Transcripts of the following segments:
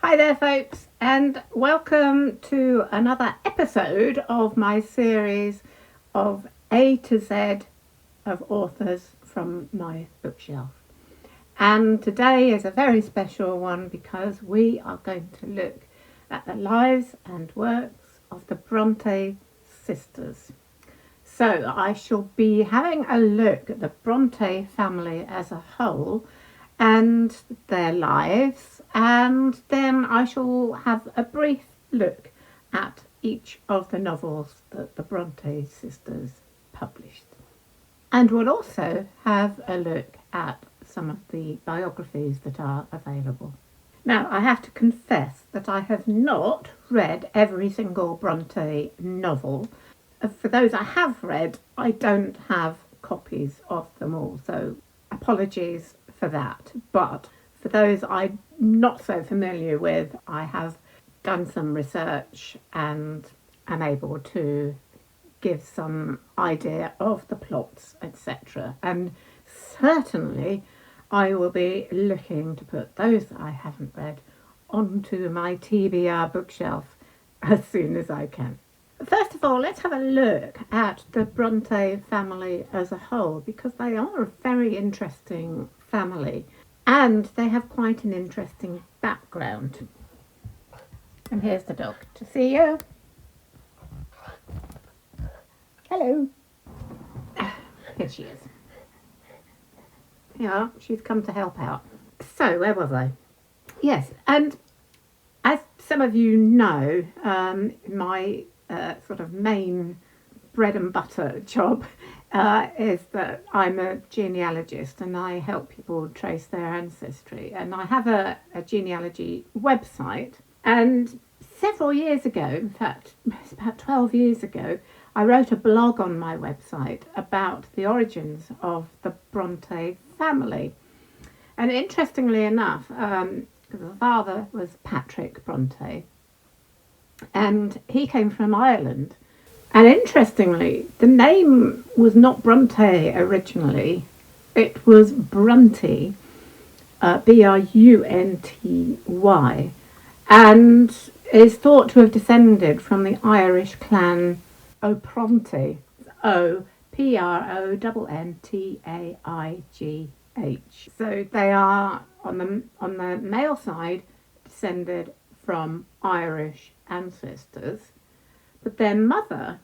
Hi there folks, and welcome to another episode of my series of A to Z of authors from my bookshelf. And today is a very special one because we are going to look at the lives and works of the Bronte sisters. So I shall be having a look at the Bronte family as a whole and their lives, and then I shall have a brief look at each of the novels that the Bronte sisters published. And we'll also have a look at some of the biographies that are available. Now, I have to confess that I have not read every single Bronte novel. For those I have read, I don't have copies of them all, so apologies for that. But for those I'm not so familiar with, I have done some research and am able to give some idea of the plots, etc. And certainly I will be looking to put those that I haven't read onto my TBR bookshelf as soon as I can. First of all, let's have a look at the Bronte family as a whole, because they are a very interesting family and they have quite an interesting background. And here's the dog to see you. Hello. Here she is. Yeah, she's come to help out. So, where was I? Yes, and as some of you know, my sort of main bread and butter job is that I'm a genealogist and I help people trace their ancestry. And I have a genealogy website, and several years ago, in fact, it's about 12 years ago, I wrote a blog on my website about the origins of the Bronte family. And interestingly enough, the father was Patrick Bronte, and he came from Ireland. And interestingly, the name was not Bronte originally, it was Bronte, Brunty, and is thought to have descended from the Irish clan O'Pronte, Oprontaigh. So they are on the male side descended from Irish ancestors, but their mother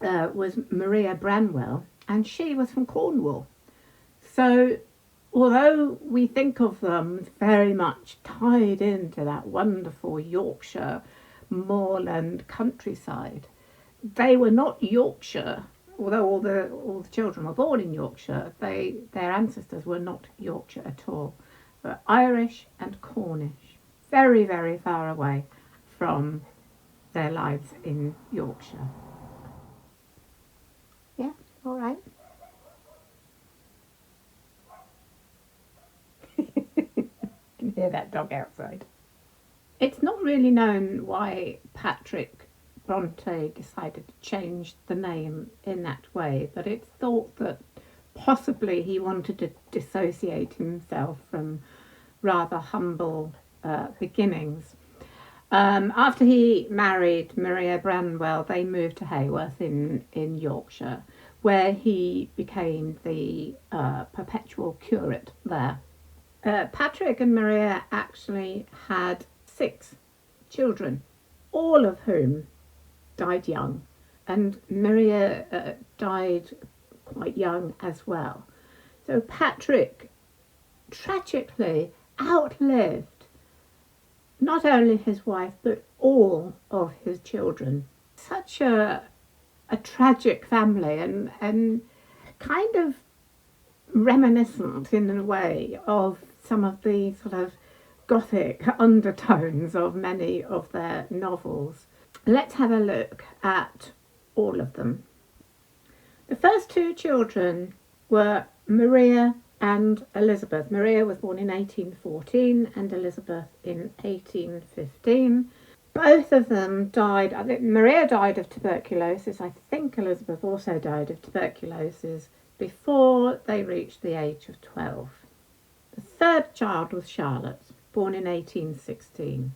was Maria Branwell, and she was from Cornwall. So although we think of them as very much tied into that wonderful Yorkshire moorland countryside, they were not Yorkshire. Although all the children were born in Yorkshire, their ancestors were not Yorkshire at all, but Irish and Cornish, very, very far away from their lives in Yorkshire. Yeah, all right. Can hear that dog outside. It's not really known why Patrick Bronte decided to change the name in that way, but it's thought that possibly he wanted to dissociate himself from rather humble beginnings. After he married Maria Branwell, they moved to Haworth in Yorkshire, where he became the perpetual curate there. Patrick and Maria actually had 6 children, all of whom died young, and Maria died quite young as well. So Patrick tragically outlived not only his wife but all of his children. Such a tragic family, and kind of reminiscent in a way of some of the sort of gothic undertones of many of their novels. Let's have a look at all of them. The first 2 children were Maria and Elizabeth. Maria was born in 1814 and Elizabeth in 1815. Both of them died. I think Maria died of tuberculosis. I think Elizabeth also died of tuberculosis before they reached the age of 12. The third child was Charlotte, born in 1816.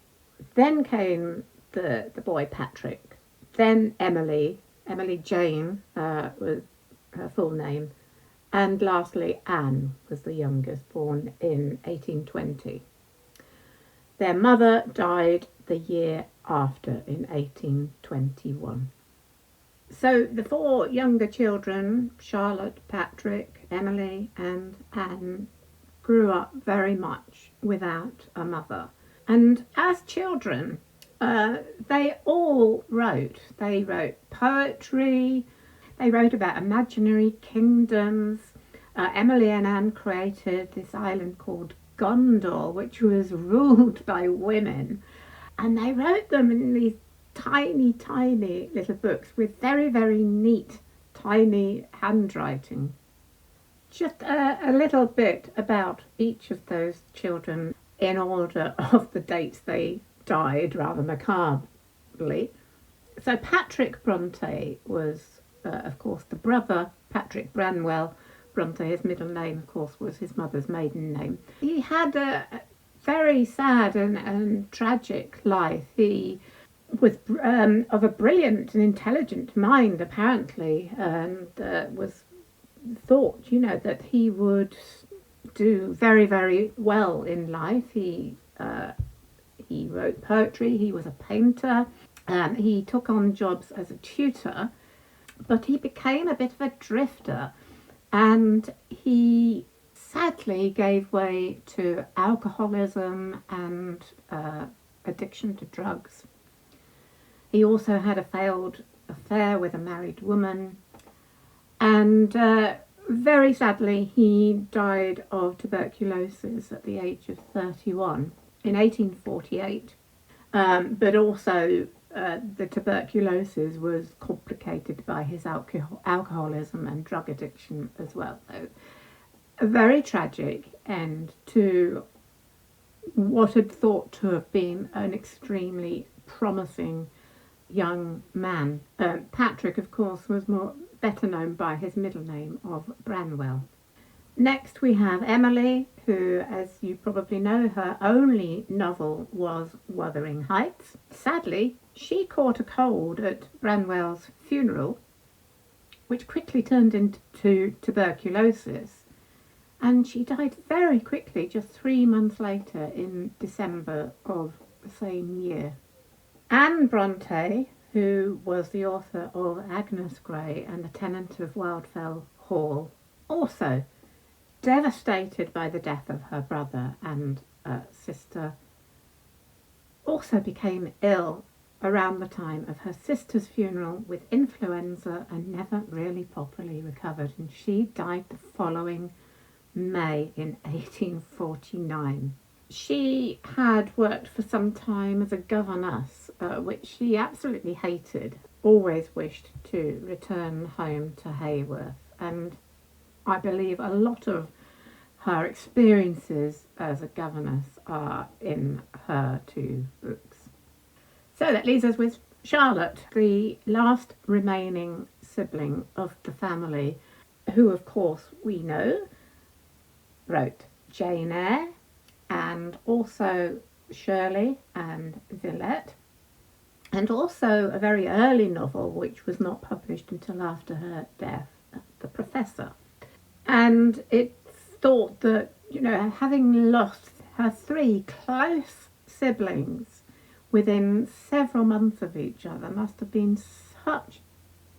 Then came the boy Patrick, then Emily Jane was her full name, and lastly Anne was the youngest, born in 1820. Their mother died the year after in 1821. So the four younger children, Charlotte, Patrick, Emily and Anne, grew up very much without a mother. And as children, they all wrote. They wrote poetry, they wrote about imaginary kingdoms. Emily and Anne created this island called Gondor, which was ruled by women. And they wrote them in these tiny, tiny little books with very, very neat, tiny handwriting. Just a little bit about each of those children in order of the dates they died, rather macabrely. So Patrick Bronte was, of course, the brother, Patrick Branwell Bronte. His middle name, of course, was his mother's maiden name. He had a very sad and tragic life. He was of a brilliant and intelligent mind, apparently, and was thought, that he would do very, very well in life. He wrote poetry, he was a painter, he took on jobs as a tutor, but he became a bit of a drifter, and he sadly gave way to alcoholism and addiction to drugs. He also had a failed affair with a married woman, and very sadly he died of tuberculosis at the age of 31 in 1848. But also the tuberculosis was complicated by his alcoholism and drug addiction as well. So a very tragic end to what had thought to have been an extremely promising young man. Patrick, of course, was better known by his middle name of Branwell. Next we have Emily, who, as you probably know, her only novel was Wuthering Heights. Sadly, she caught a cold at Branwell's funeral, which quickly turned into tuberculosis, and she died very quickly, just 3 months later, in December of the same year. Anne Bronte, who was the author of Agnes Grey and The Tenant of Wildfell Hall, also devastated by the death of her brother and sister, also became ill around the time of her sister's funeral with influenza and never really properly recovered, and she died the following May in 1849. She had worked for some time as a governess, which she absolutely hated, always wished to return home to Haworth, and I believe a lot of her experiences as a governess are in her two books. So that leaves us with Charlotte, the last remaining sibling of the family, who of course we know wrote Jane Eyre and also Shirley and Villette, and also a very early novel which was not published until after her death, The Professor. And it's thought that, having lost her three close siblings within several months of each other must have been such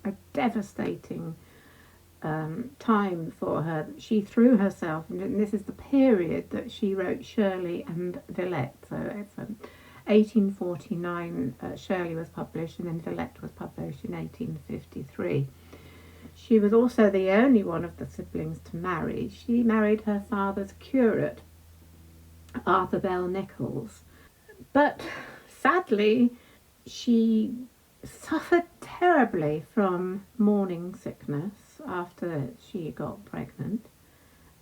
a devastating time for her. She threw herself, and this is the period that she wrote Shirley and Villette. So it's 1849 Shirley was published, and then Villette was published in 1853. She was also the only one of the siblings to marry. She married her father's curate, Arthur Bell Nichols, but sadly she suffered terribly from morning sickness after she got pregnant.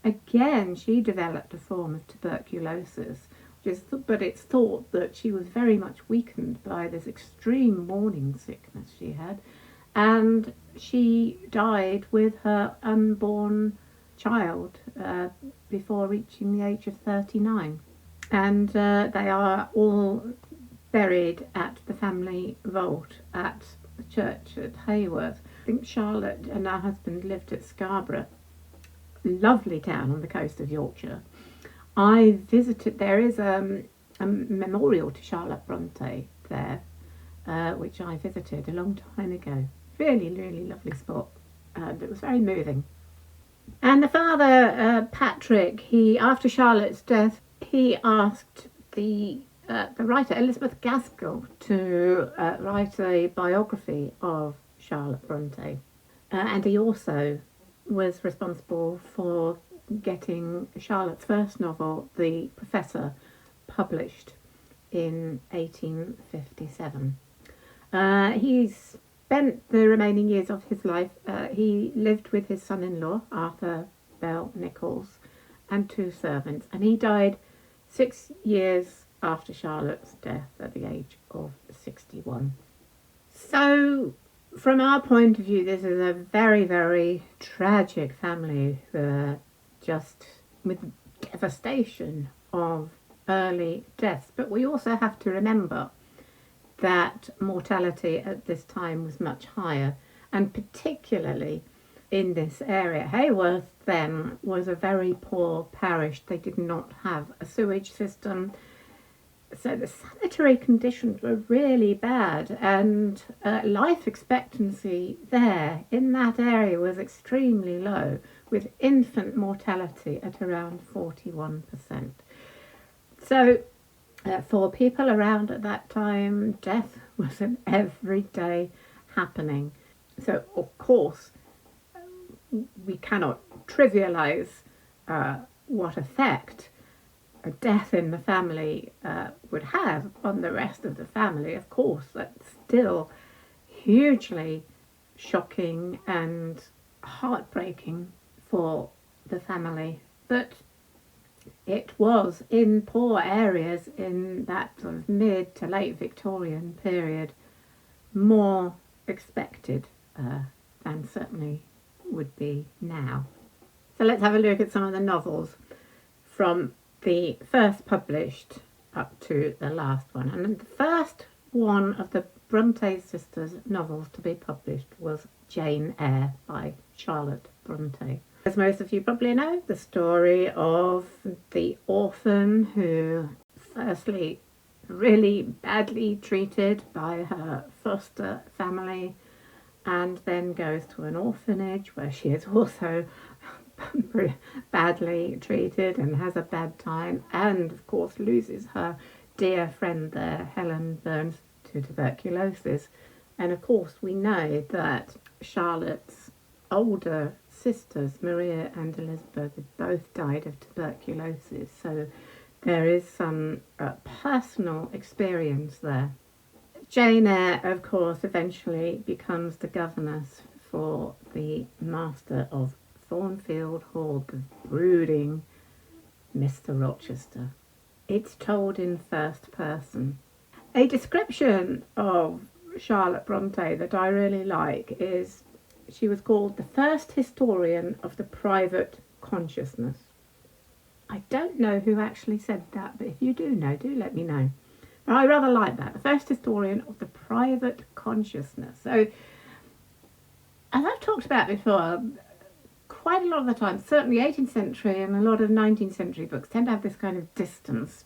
Again, she developed a form of tuberculosis, but it's thought that she was very much weakened by this extreme morning sickness she had, and she died with her unborn child before reaching the age of 39. and they are all buried at the family vault at the church at Hayworth. I think Charlotte and her husband lived at Scarborough, lovely town on the coast of Yorkshire. I visited, there is a memorial to Charlotte Bronte there, which I visited a long time ago. Really, really lovely spot. It was very moving. And the father, Patrick, he after Charlotte's death, he asked the writer Elizabeth Gaskell to write a biography of Charlotte Bronte, and he also was responsible for getting Charlotte's first novel, The Professor, published in 1857. He spent the remaining years of his life, he lived with his son-in-law, Arthur Bell Nichols, and 2 servants, and he died 6 years after Charlotte's death at the age of 61. So, from our point of view, this is a very, very tragic family who are just with devastation of early deaths. But we also have to remember that mortality at this time was much higher, and particularly in this area. Hayworth then was a very poor parish. They did not have a sewage system, so the sanitary conditions were really bad, and life expectancy there in that area was extremely low, with infant mortality at around 41%. So for people around at that time, death was an everyday happening. So of course we cannot trivialize what effect a death in the family would have on the rest of the family. Of course, that's still hugely shocking and heartbreaking for the family. But it was in poor areas in that sort of mid to late Victorian period more expected than certainly would be now. So let's have a look at some of the novels from the first published up to the last one. And the first one of the Bronte sisters' novels to be published was Jane Eyre by Charlotte Bronte. As most of you probably know, the story of the orphan who firstly really badly treated by her foster family and then goes to an orphanage where she is also badly treated and has a bad time, and of course loses her dear friend there, Helen Burns, to tuberculosis. And of course we know that Charlotte's older sisters, Maria and Elizabeth, both died of tuberculosis, so there is some personal experience there. Jane Eyre, of course, eventually becomes the governess for the master of Thornfield Hall, the brooding Mr. Rochester. It's told in first person. A description of Charlotte Bronte that I really like is she was called the first historian of the private consciousness. I don't know who actually said that, but if you do know, do let me know. But I rather like that, the first historian of the private consciousness. So, as I've talked about before, quite a lot of the time, certainly 18th century and a lot of 19th century books tend to have this kind of distance.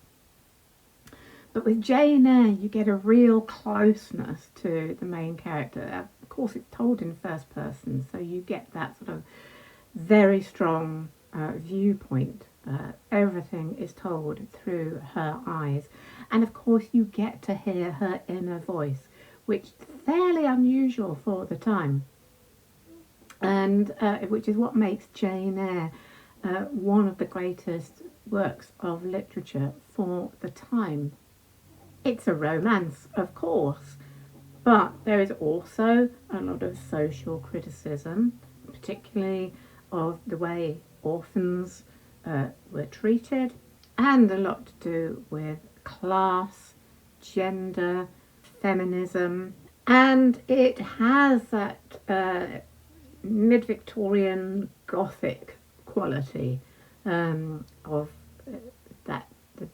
But with Jane Eyre, you get a real closeness to the main character. Of course, it's told in first person, so you get that sort of very strong viewpoint. Everything is told through her eyes. And of course, you get to hear her inner voice, which is fairly unusual for the time. And which is what makes Jane Eyre one of the greatest works of literature for the time. It's a romance, of course, but there is also a lot of social criticism, particularly of the way orphans were treated, and a lot to do with class, gender, feminism, and it has that mid-Victorian Gothic quality of that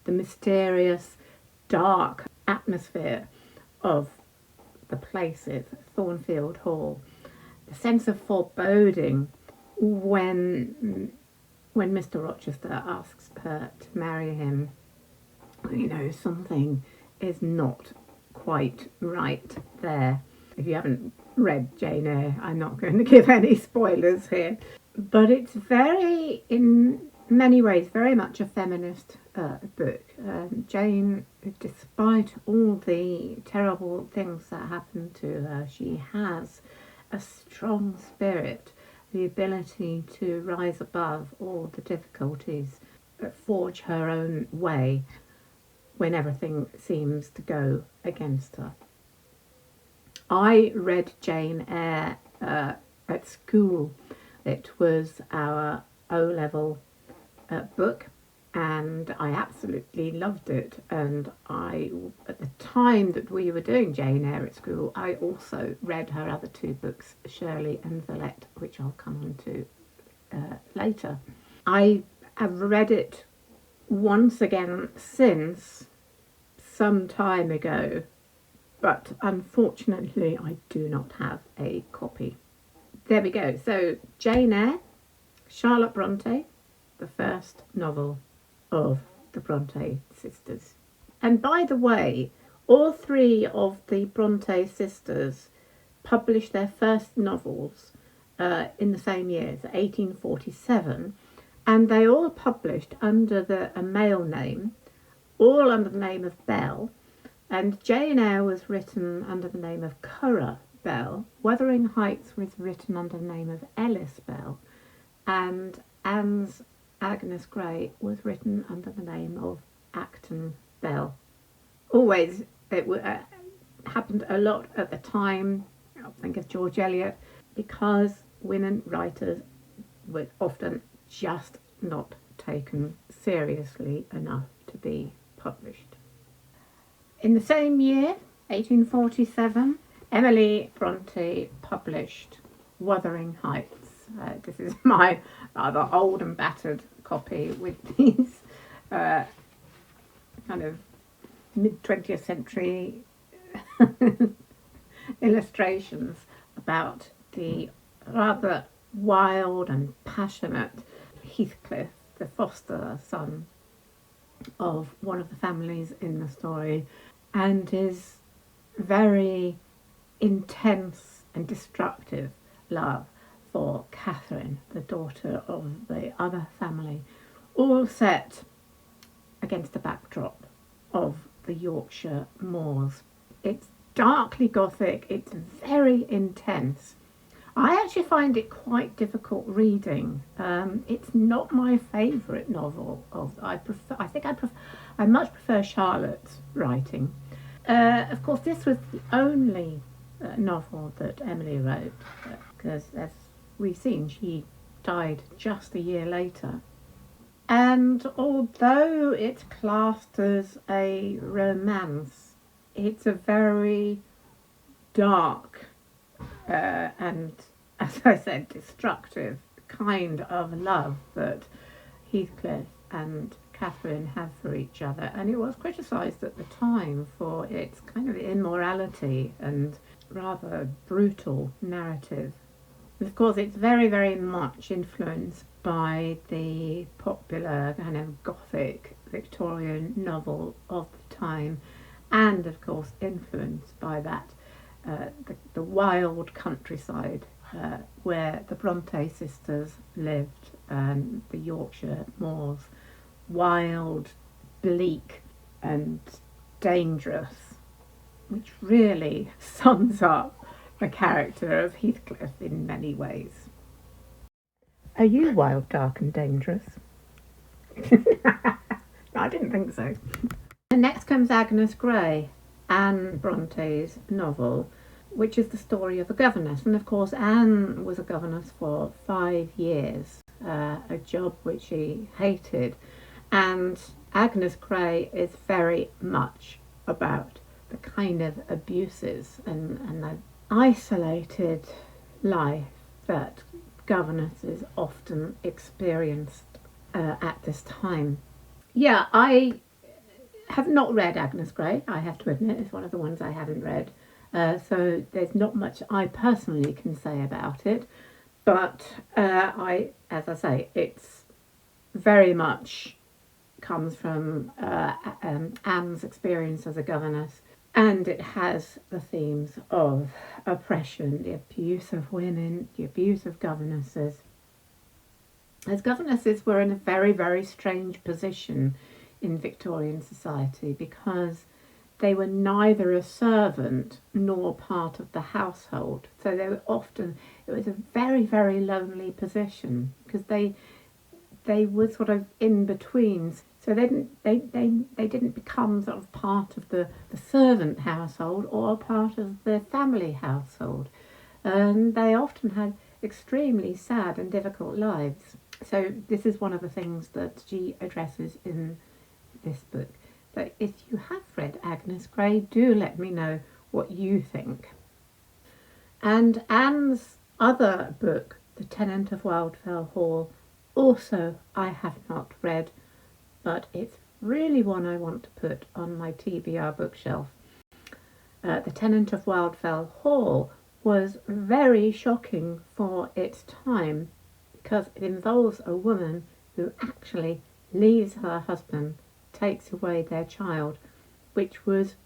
the mysterious, dark atmosphere of the places, Thornfield Hall, the sense of foreboding when Mr. Rochester asks her to marry him. You know, something is not quite right there. If you haven't read Jane Eyre, I'm not going to give any spoilers here. But it's very, in many ways, very much a feminist book. Jane, despite all the terrible things that happen to her, she has a strong spirit, the ability to rise above all the difficulties, forge her own way when everything seems to go against her. I read Jane Eyre at school. It was our O-level book, and I absolutely loved it. And at the time that we were doing Jane Eyre at school, I also read her other two books, Shirley and Villette, which I'll come on to later. I have read it once again since, some time ago, but unfortunately I do not have a copy. There we go. So Jane Eyre, Charlotte Bronte, the first novel of the Bronte sisters. And by the way, all three of the Bronte sisters published their first novels in the same year, 1847, and they all published under a male name, all under the name of Bell, and Jane Eyre was written under the name of Currer Bell. Wuthering Heights was written under the name of Ellis Bell, and Anne's Agnes Grey was written under the name of Acton Bell. Always, it happened a lot at the time. I think of George Eliot, because women writers were often just not taken seriously enough to be published. In the same year, 1847, Emily Bronte published Wuthering Heights. This is my rather old and battered copy with these kind of mid-20th century illustrations about the rather wild and passionate Heathcliff, the foster son of one of the families in the story, and his very intense and destructive love for Catherine, the daughter of the other family, all set against the backdrop of the Yorkshire moors. It's darkly gothic, it's very intense. I actually find it quite difficult reading. It's not my favourite novel. I much prefer Charlotte's writing. Of course, this was the only novel that Emily wrote, because as we've seen, she died just a year later. And although it's classed as a romance, it's a very dark and, as I said, destructive kind of love that Heathcliff and Catherine have for each other. And it was criticised at the time for its kind of immorality and rather brutal narrative. And of course, it's very, very much influenced by the popular kind of gothic Victorian novel of the time, and of course influenced by that the wild countryside where the Bronte sisters lived, the Yorkshire moors, wild, bleak and dangerous, which really sums up the character of Heathcliff in many ways. Are you wild, dark and dangerous? I didn't think so. And next comes Agnes Grey, Anne Bronte's novel, which is the story of a governess. And of course, Anne was a governess for 5 years, a job which she hated. And Agnes Grey is very much about the kind of abuses and the isolated life that governesses often experienced at this time. Yeah, I have not read Agnes Grey, I have to admit. It's one of the ones I haven't read. So there's not much I personally can say about it. But as I say, it's very much comes from Anne's experience as a governess, and it has the themes of oppression, the abuse of women, the abuse of governesses. As governesses were in a very, very strange position in Victorian society because they were neither a servant nor part of the household. So they were often, it was a very, very lonely position because they were sort of in between. So they didn't become sort of part of the servant household or part of the family household. And they often had extremely sad and difficult lives. So this is one of the things that she addresses in this book. But if you have read Agnes Grey, do let me know what you think. And Anne's other book, The Tenant of Wildfell Hall, also I have not read, but it's really one I want to put on my TBR bookshelf. The Tenant of Wildfell Hall was very shocking for its time because it involves a woman who actually leaves her husband, takes away their child, which was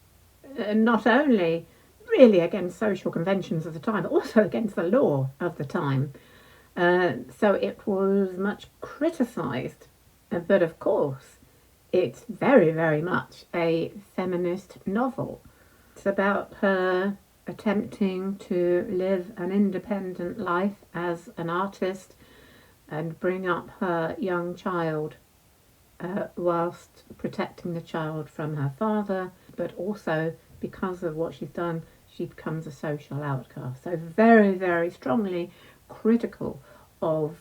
not only really against social conventions of the time, but also against the law of the time. So it was much criticised, but of course it's very, very much a feminist novel. It's about her attempting to live an independent life as an artist and bring up her young child whilst protecting the child from her father, but also because of what she's done, she becomes a social outcast. So very, very strongly critical of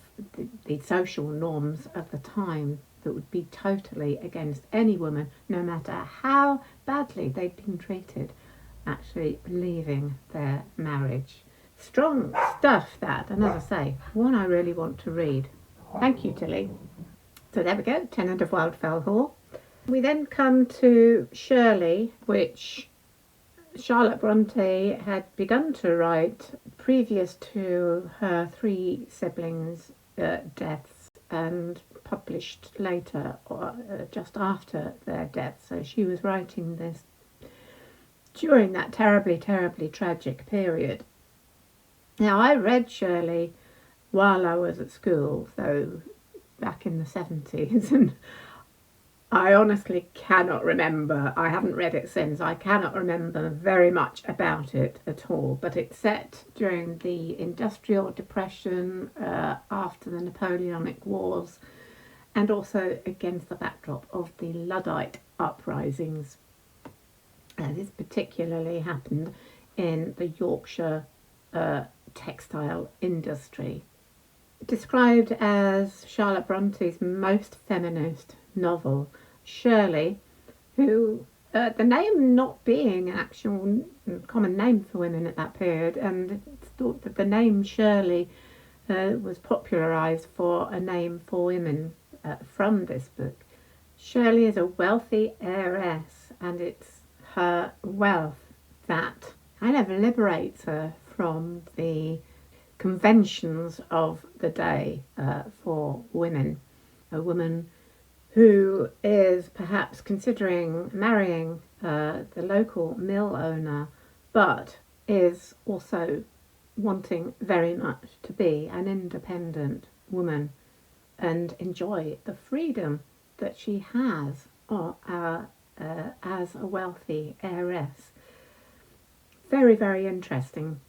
the social norms of the time that would be totally against any woman, no matter how badly they'd been treated, actually leaving their marriage. Strong stuff, that, and as I say, one I really want to read. Thank you, Tilly. So there we go, Tenant of Wildfell Hall. We then come to Shirley, which Charlotte Bronte had begun to write previous to her three siblings' deaths and published later or just after their deaths. So she was writing this during that terribly, terribly tragic period. Now, I read Shirley while I was at school, so back in the 70s, and I honestly cannot remember, I haven't read it since, I cannot remember very much about it at all, but it's set during the Industrial Depression, after the Napoleonic Wars, and also against the backdrop of the Luddite uprisings. This particularly happened in the Yorkshire textile industry. Described as Charlotte Bronte's most feminist novel, Shirley, who the name not being an actual common name for women at that period, and it's thought that the name Shirley was popularised for a name for women from this book. Shirley is a wealthy heiress, and it's her wealth that kind of liberates her from the conventions of the day for women. A woman who is perhaps considering marrying the local mill owner, but is also wanting very much to be an independent woman and enjoy the freedom that she has as a wealthy heiress. Very, very interesting.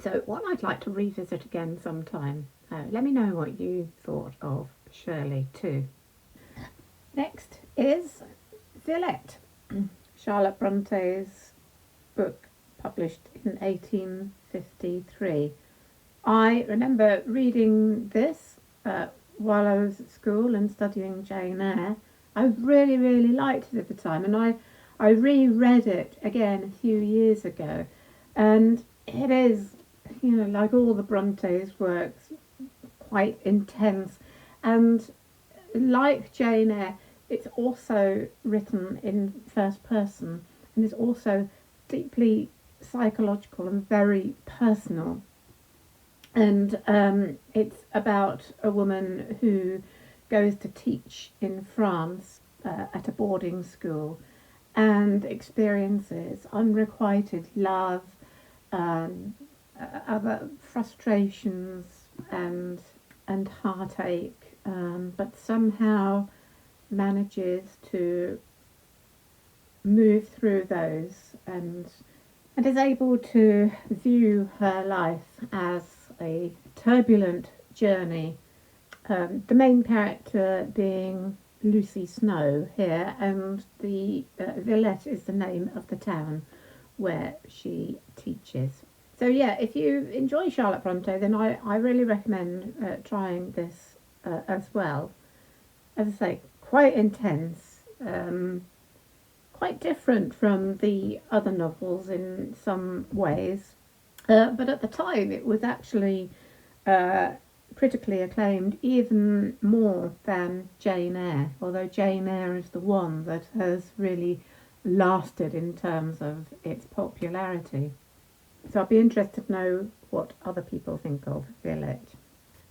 So one I'd like to revisit again sometime. Let me know what you thought of Shirley too. Next is Villette, Charlotte Bronte's book published in 1853. I remember reading this while I was at school and studying Jane Eyre. I really, really liked it at the time, and I reread it again a few years ago, and it is, like all the Bronte's works, quite intense, and like Jane Eyre, it's also written in first person and is also deeply psychological and very personal. And it's about a woman who goes to teach in France at a boarding school and experiences unrequited love, other frustrations and heartache, but somehow manages to move through those and is able to view her life as a turbulent journey. The main character being Lucy Snow here, and the Villette is the name of the town where she teaches. So yeah, if you enjoy Charlotte Bronte, then I really recommend trying this as well. As I say, quite intense, quite different from the other novels in some ways, but at the time it was actually critically acclaimed even more than Jane Eyre, although Jane Eyre is the one that has really lasted in terms of its popularity. So I'd be interested to know what other people think of Villette.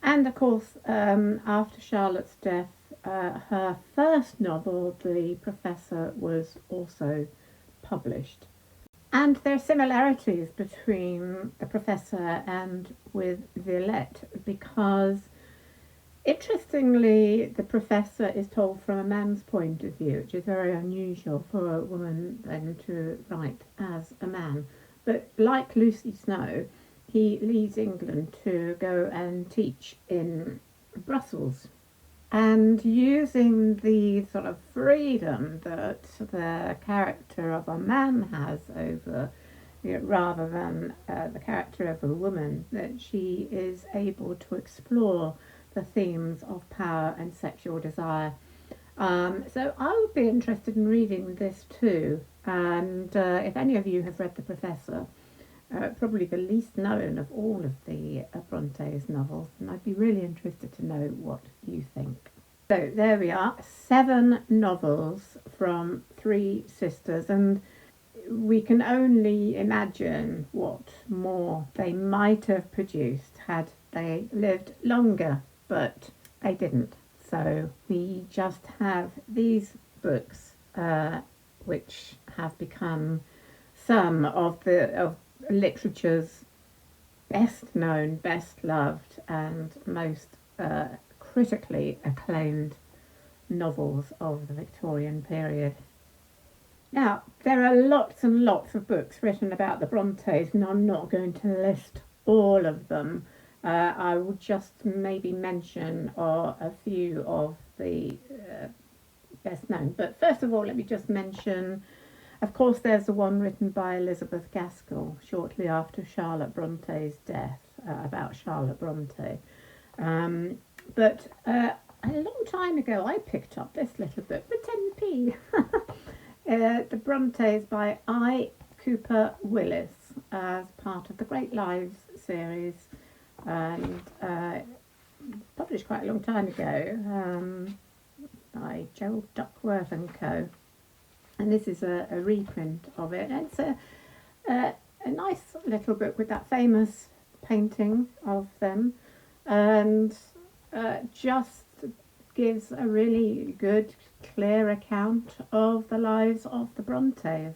And of course, after Charlotte's death, her first novel, The Professor, was also published. And there are similarities between The Professor and with Villette because, interestingly, The Professor is told from a man's point of view, which is very unusual for a woman then to write as a man. But like Lucy Snow, he leaves England to go and teach in Brussels. And using the sort of freedom that the character of a man has over, rather than the character of a woman, that she is able to explore the themes of power and sexual desire. So I would be interested in reading this too. And if any of you have read The Professor, probably the least known of all of the Bronte's novels, and I'd be really interested to know what you think. So there we are, 7 novels from 3 sisters, and we can only imagine what more they might have produced had they lived longer, but they didn't. So we just have these books, which have become some of literature's best known, best loved, and most critically acclaimed novels of the Victorian period. Now, there are lots and lots of books written about the Brontes, and I'm not going to list all of them. I will just maybe mention a few of the best known. But first of all, let me just mention, of course, there's the one written by Elizabeth Gaskell shortly after Charlotte Bronte's death, about Charlotte Bronte. But a long time ago, I picked up this little book for 10p. The Brontes by I. Cooper Willis, as part of the Great Lives series, and published quite a long time ago by Gerald Duckworth and Co. And this is a reprint of it. And it's a nice little book with that famous painting of them, and just gives a really good, clear account of the lives of the Brontes.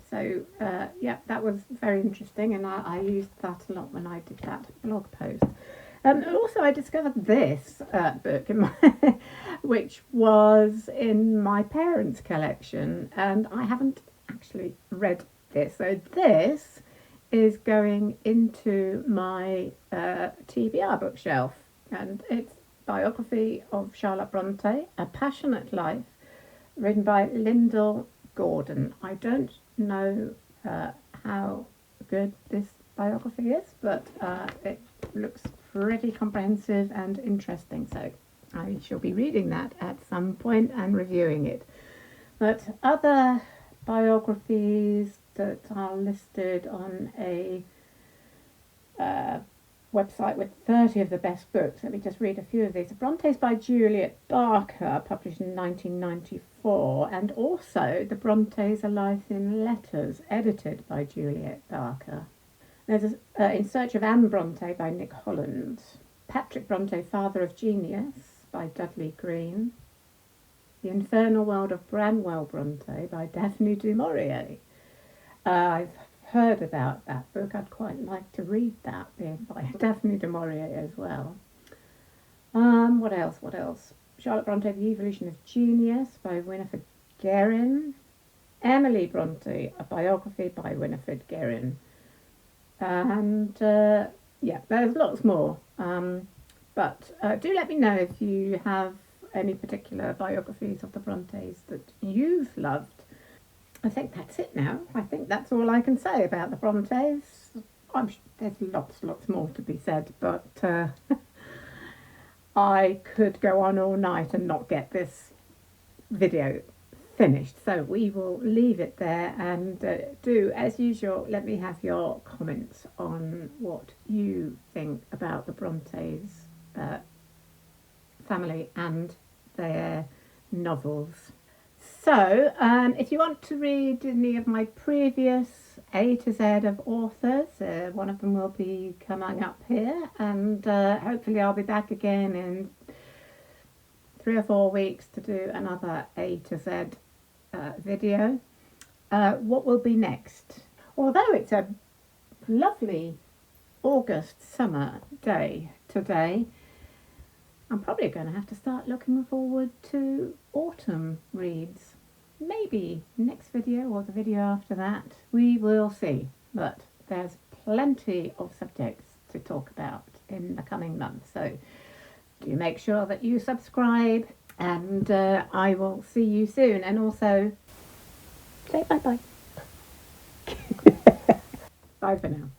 So yeah, that was very interesting, and I used that a lot when I did that blog post. Also, I discovered this book in my which was in my parents' collection, and I haven't actually read this. So this is going into my TBR bookshelf, and it's Biography of Charlotte Bronte, A Passionate Life, written by Lyndall Gordon. I don't know how good this biography is, but it looks pretty comprehensive and interesting, so I shall be reading that at some point and reviewing it. But other biographies that are listed on a website with 30 of the best books. Let me just read a few of these. The Brontes by Juliet Barker, published in 1994, and also The Brontes, A Life in Letters, edited by Juliet Barker. There's In Search of Anne Bronte by Nick Holland. Patrick Bronte, Father of Genius by Dudley Green. The Infernal World of Branwell Bronte by Daphne du Maurier. I've heard about that book. I'd quite like to read that by Daphne du Maurier as well. What else? Charlotte Bronte, The Evolution of Genius by Winifred Guerin. Emily Bronte, a biography by Winifred Guerin. And there's lots more. But do let me know if you have any particular biographies of the Brontes that you've loved. I think that's it now. I think that's all I can say about the Brontes. There's lots more to be said, but I could go on all night and not get this video finished. So we will leave it there, and do, as usual, let me have your comments on what you think about the Brontes family and their novels. So, if you want to read any of my previous A to Z of authors, one of them will be coming up here, and hopefully I'll be back again in 3 or 4 weeks to do another A to Z video. What will be next? Although it's a lovely August summer day today, I'm probably going to have to start looking forward to autumn reads. Maybe next video or the video after that. We will see. But there's plenty of subjects to talk about in the coming months. So do make sure that you subscribe, and I will see you soon. And also say bye-bye. Bye for now.